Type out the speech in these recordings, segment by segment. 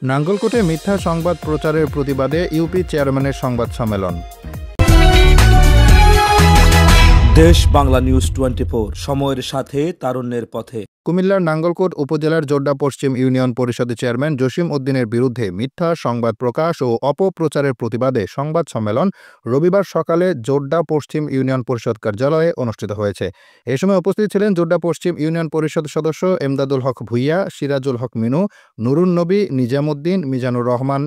নাঙ্গলকোটে মিথ্যা সংবাদ প্রচারের প্রতিবাদে ইউপি চেয়ারম্যানের সংবাদ সম্মেলন। দেশ বাংলা নিউজ 24, সময়ের সাথে তারুণ্যের পথে। কুমিল্লার নাঙ্গলকোট উপজেলার জোড্ডা পশ্চিম ইউনিয়ন পরিষদের চেয়ারম্যান জসিম উদ্দিনের বিরুদ্ধে মিথ্যা সংবাদ প্রকাশ ও অপপ্রচারের প্রতিবাদে সংবাদ সম্মেলন রবিবার সকালে জোড্ডা পশ্চিম ইউনিয়ন পরিষদ কার্যালয়ে অনুষ্ঠিত হয়েছে। এ সময় উপস্থিত ছিলেন জোড্ডা পশ্চিম ইউনিয়ন পরিষদ সদস্য এমদাদুল হক ভুইয়া, সিরাজুল হক মিনু, নুরুন নবী, নিজামুদ্দিন, মিজানুর রহমান,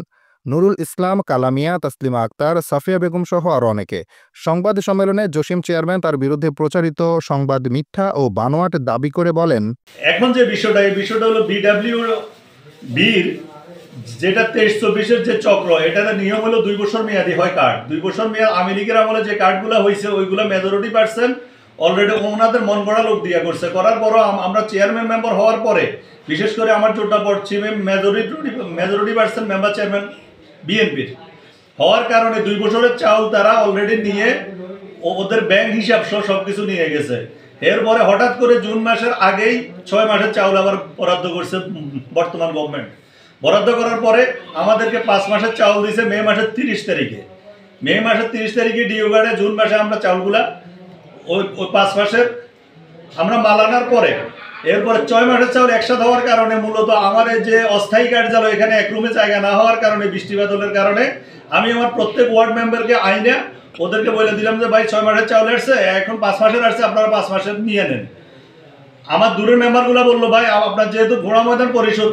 নুরুল ইসলাম, কালামিয়া, তাসলিমা আক্তার, সাফিয়া বেগম সহ আরও অনেকে। সংবাদ সম্মেলনে জসিম চেয়ারম্যান তার বিরুদ্ধে প্রচারিত সংবাদ মিথ্যা ও বানোয়াট দাবি করে বলেন, এখন যে বিষয়টা, এই বিষয়টা হলো বিডব্লিউ বির যেটা 23-24-এর যে চক্র, এটার নিয়ম হলো 2 বছর মেয়াদি হয় কার্ড। 2 বছর মেয়াদ আওয়ামী লীগের আমলে যে কার্ডগুলো হয়েছে ওইগুলো মেজরিটি পার্সেন্ট অলরেডি ওনাদের মন গড়া লোক দিয়া করছে। করার পরও আমরা চেয়ারম্যান মেম্বার হওয়ার পরে, বিশেষ করে আমার জোড্ডা পশ্চিমে মেজরিটি পার্সেন্ট মেম্বার চেয়ারম্যান বিএনপির হওয়ার কারণে 2 বছরের চাউল তারা অলরেডি নিয়ে ওদের ব্যাংক হিসাব সহ সবকিছু নিয়ে গেছে। এরপরে হঠাৎ করে জুন মাসের আগেই 6 মাসের চাউল আবার বরাদ্দ করছে বর্তমান গভর্নমেন্ট। বরাদ্দ করার পরে আমাদেরকে 5 মাসের চাউল দিয়েছে মে মাসের 30 তারিখে। মে মাসের 30 তারিখে ডিও কার্ডে জুন মাসে আমরা চাউলগুলা ওই 5 মাসের আমরা মাল আনার পরে এরপরে 6 মাসের চাউল একসাথে হওয়ার কারণে মূলত আমার যে অস্থায়ী কার্যালয় এখানে এক রুমে জায়গা না হওয়ার কারণে, বৃষ্টি বাদলের কারণে আমি আমার প্রত্যেক ওয়ার্ড মেম্বারকে আইনে ওদেরকে বলে দিলাম যে ভাই 6 মাসের চাউল আসছে, এখন 5 মাসের আসছে, আপনারা 5 মাসের নিয়ে নেন। আমার দূরের মেম্বারগুলো বললো ভাই আপনার যেহেতু ঘোড়া ময়দান পরিষদ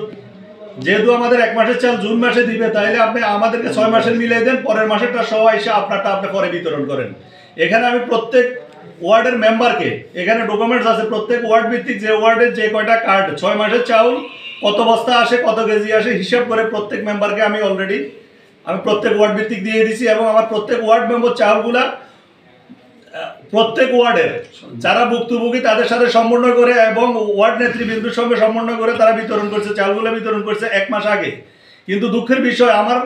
যেহেতু আমাদের 1 মাসের চাল জুন মাসে দিবে, তাইলে আপনি আমাদেরকে 6 মাসের মিলিয়ে দেন, পরের মাসেরটা সহ এসে আপনারটা আপনি পরে বিতরণ করেন। এখানে আমি প্রত্যেক ওয়ার্ডের মেম্বারকে, এখানে ডকুমেন্টস আছে প্রত্যেক ওয়ার্ড ভিত্তিক যে ওয়ার্ডের যে কয়টা কার্ড 6 মাসের চাউল কত বস্তা আসে, কত কেজি আসে হিসাব করে প্রত্যেক মেম্বারকে আমি প্রত্যেক ওয়ার্ড ভিত্তিক দিয়ে দিছি। এবং আমার প্রত্যেক ওয়ার্ড মেম্বার চাউলগুলা প্রত্যেক ওয়ার্ডের যারা ভুক্তভোগী তাদের সাথে সমন্বয় করে এবং ওয়ার্ড নেতৃবৃন্দের সঙ্গে সমন্বয় করে তারা বিতরণ করছে, চাউলগুলো বিতরণ করছে 1 মাস আগে। কিন্তু দুঃখের বিষয়, আমার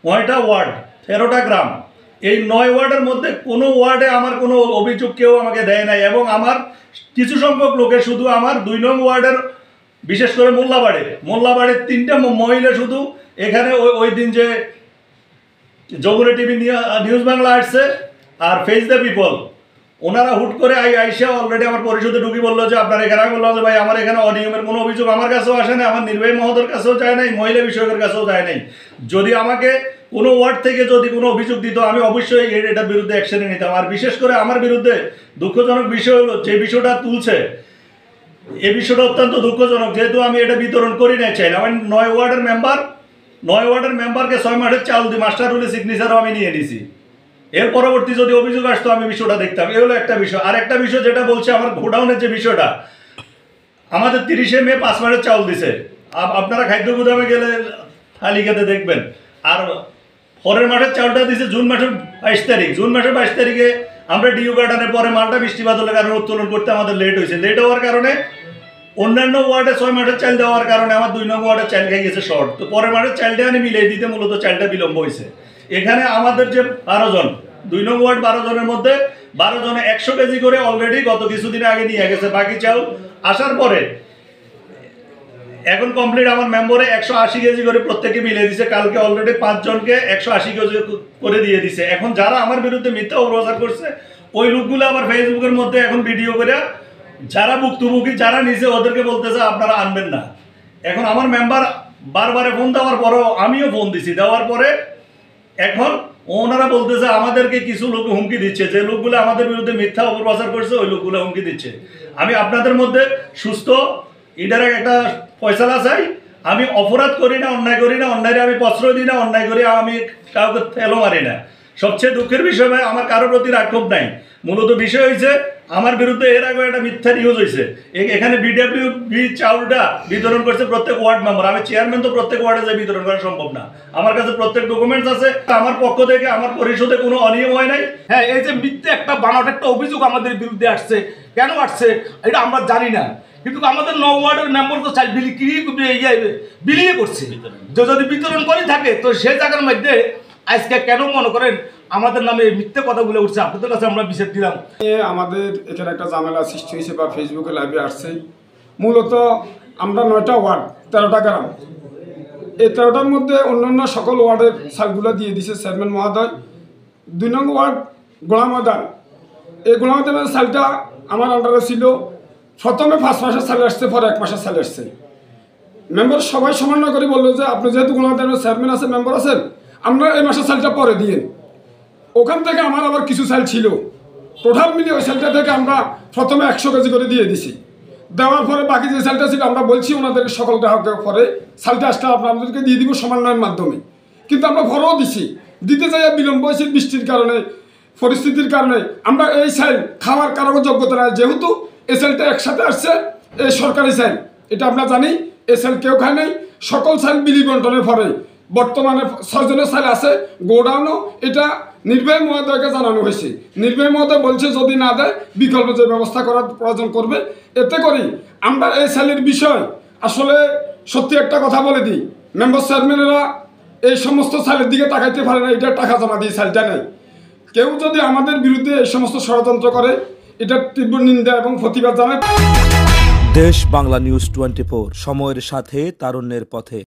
9টা ওয়ার্ড 13টা গ্রাম, এই 9 ওয়ার্ডের মধ্যে কোনো ওয়ার্ডে আমার কোনো অভিযোগ কেউ আমাকে দেয় নাই। এবং আমার কিছু সংখ্যক লোকে শুধু আমার 2 নং ওয়ার্ডের, বিশেষ করে মোল্লাবাড়ির 3টা মহিলা শুধু এখানে ওই দিন যে যমুনা টিভি নিউজ বাংলা আসছে আর ফেস দ্য পিপল, ওনারা হুট করে আইসা অলরেডি আমার পরিষদে ঢুকি বললো যে আপনার এখানে। আমি বললাম যে ভাই আমার এখানে অনিয়মের কোনো অভিযোগ আমার কাছেও আসে না, আমার নির্বাহী মহোদয়ের কাছেও যায় নাই, মহিলা বিষয়কের কাছেও যায় নাই। যদি আমাকে কোনো ওয়ার্ড থেকে যদি কোনো অভিযোগ দিত আমি অবশ্যই এটার বিরুদ্ধে অ্যাকশনে নিতাম। আর বিশেষ করে আমার বিরুদ্ধে দুঃখজনক বিষয় হলো যে বিষয়টা তুলছে, এই বিষয়টা অত্যন্ত দুঃখজনক। যেহেতু আমি এটা বিতরণ করি নাই, চাই না, আমার 9 ওয়ার্ডের মেম্বারকে 6 মাসের চাউল দিই, মাস্টার রুলে সিগনেচারও আমি নিয়ে নিছি। এর পরবর্তী যদি অভিযোগ আসতো আমি বিষয়টা দেখতাম। এ হলো একটা বিষয়। আর একটা বিষয় যেটা বলছে আমার গোডাউনের যে বিষয়টা, আমাদের 30শে মে 5 মাসের চাউল দিছে, আপনারা খাদ্য গুদামে গেলে তালিকাতে দেখবেন। আর পরের মাসের চাউলটা দিছে জুন মাসের 22 তারিখ। জুন মাসের 22 তারিখে আমরা ডিও গার্ডেনের পরে মালটা বৃষ্টি বাদলের কারণে উত্তোলন করতে আমাদের লেট হয়েছে। লেট হওয়ার কারণে অন্যান্য ওয়ার্ডে 6 মাসের চাল দেওয়ার কারণে আমার 2 নং ওয়ার্ডের চাল খেয়ে গেছে শর্ট। তো পরের মাসের চালটা আমি মিলিয়ে দিতে মূলত চালটা বিলম্ব হয়েছে। এখানে আমাদের যে 12 জন, 2 নং ওয়ার্ড 12 জনের মধ্যে 12 জনে 100 কেজি করে অলরেডি গত কিছুদিন আগে নিয়ে গেছে। বাকি চাউল আসার পরে এখন কমপ্লিট আমার মেম্বারে 180 কেজি করে প্রত্যেকে মিলিয়ে দিছে। কালকে অলরেডি 5 জনকে 180 কেজি করে দিয়ে দিছে। এখন যারা আমার বিরুদ্ধে মিথ্যা অপপ্রচার করছে ওই লোকগুলো আবার ফেসবুকের মধ্যে এখন ভিডিও করে যারা ভুক্তভোগী যারা নিছে ওদেরকে বলতেছে আপনারা আনবেন না। এখন আমার মেম্বার বারবারে ফোন দেওয়ার পরেও আমিও ফোন দিছি, দেওয়ার পরে এখন ওনারা বলতেছে আমাদেরকে কিছু লোক হুমকি দিচ্ছে, যে লোকগুলো আমাদের বিরুদ্ধে মিথ্যা অপপ্রচার করছে ওই লোকগুলো হুমকি দিচ্ছে। আমি আপনাদের মধ্যে সুস্থ এটার একটা ফয়সালা চাই। আমি অপরাধ করি না, অন্যায় করি না, অন্যায় আমি প্রশ্রয় দিই না, অন্যায় করি আমি কাউকে তেলও মারি না। সবচেয়ে দুঃখের বিষয় ভাই, আমার কারোর প্রতি রাক্ষোভ নাই। মূলত বিষয় হয়েছে আমার বিরুদ্ধে এর আগে একটা মিথ্যা নিউজ হয়েছে। এখানে বিডব্লিউ চাউলটা বিতরণ করছে প্রত্যেক ওয়ার্ড মেম্বার। আমি চেয়ারম্যান, তো প্রত্যেক ওয়ার্ডে যাই বিতরণ করা সম্ভব না। আমার কাছে প্রত্যেক ডকুমেন্টস আছে। আমার পক্ষ থেকে আমার পরিষদে কোনো অনিয়ম হয় নাই। হ্যাঁ, এই যে মিথ্যে একটা বানাট একটা অভিযোগ আমাদের বিরুদ্ধে আসছে, কেন আসছে এটা আমরা জানি না। কিন্তু আমাদের 9 ওয়ার্ডের মেম্বার তো চাল বিলিয়ে করছে। যদি বিতরণ করে থাকে তো সেই জায়গার মধ্যে আজকে কেন মনে করেন আমাদের নামে মিথ্যে কথাগুলো উঠছে, আপনাদের কাছে আমরা বিচার দিলাম। আমাদের এখানে একটা ঝামেলা সৃষ্টি হয়েছে বা ফেসবুকে লাইভে আসছে। মূলত আমরা 9টা ওয়ার্ড 13টা গ্রাম, এই 13টার মধ্যে অন্যান্য সকল ওয়ার্ডের সালগুলো দিয়ে দিছে চেয়ারম্যান মহোদয়। 2 নং ওয়ার্ড গোলামদান, এই গোলামদানের সালটা আমার আন্ডারে ছিল। প্রথমে 5 মাসের সাল আসছে, পরে 1 মাসের সাল আসছে। মেম্বার সবাই সমন্বয় করে বললো যে আপনি যেহেতু গোলামদানের চেয়ারম্যান আছেন, মেম্বার আছেন, আমরা এই মাসের সালটা পরে দিন। ওখান থেকে আমার আবার কিছু সাল ছিল, টোটাল মিলিয়ে ওই সালটা থেকে আমরা প্রথমে 100 কেজি করে দিয়ে দিছি। দেওয়ার পরে বাকি যে সালটা ছিল আমরা বলছি ওনাদেরকে সকল গ্রাহকের পরে সালটা আসলে আপনাদেরকে দিয়ে দিব সমন্বয়ের মাধ্যমে, কিন্তু আমরা ভরও দিছি। দিতে যাই বিলম্ব হয়েছে বৃষ্টির কারণে, পরিস্থিতির কারণে আমরা এই সাইল খাওয়ার কারো যোগ্যতা নাই। যেহেতু এই সাইলটা একসাথে আসছে, এই সরকারি সাইল, এটা আমরা জানি। এই সাইল কেউ খায় নাই, সকল সাইল বিলি বন্টনের পরে বর্তমানে 6 জনের সাইল আছে গোডাউনও। এটা নির্বাহী মহোদয়কে জানানো হয়েছে। নির্বাহী মহোদয় বলছে যদি না দেয় বিকল্প যে ব্যবস্থা করার প্রয়োজন করবে। এতে করি আমরা এই সাইলের বিষয় আসলে সত্যি একটা কথা বলে দিই, মেম্বার চেয়ারম্যানেরা এই সমস্ত সাইলের দিকে তাকাইতে পারে না, এটা টাকা জমা দিয়ে সাইলটা নেই। কেউ যদি আমাদের বিরুদ্ধে এই সমস্ত ষড়যন্ত্র করে, এটা তীব্র নিন্দা এবং প্রতিবাদ জানায়। দেশ বাংলা নিউজ 24, সময়ের সাথে তারুণ্যের পথে।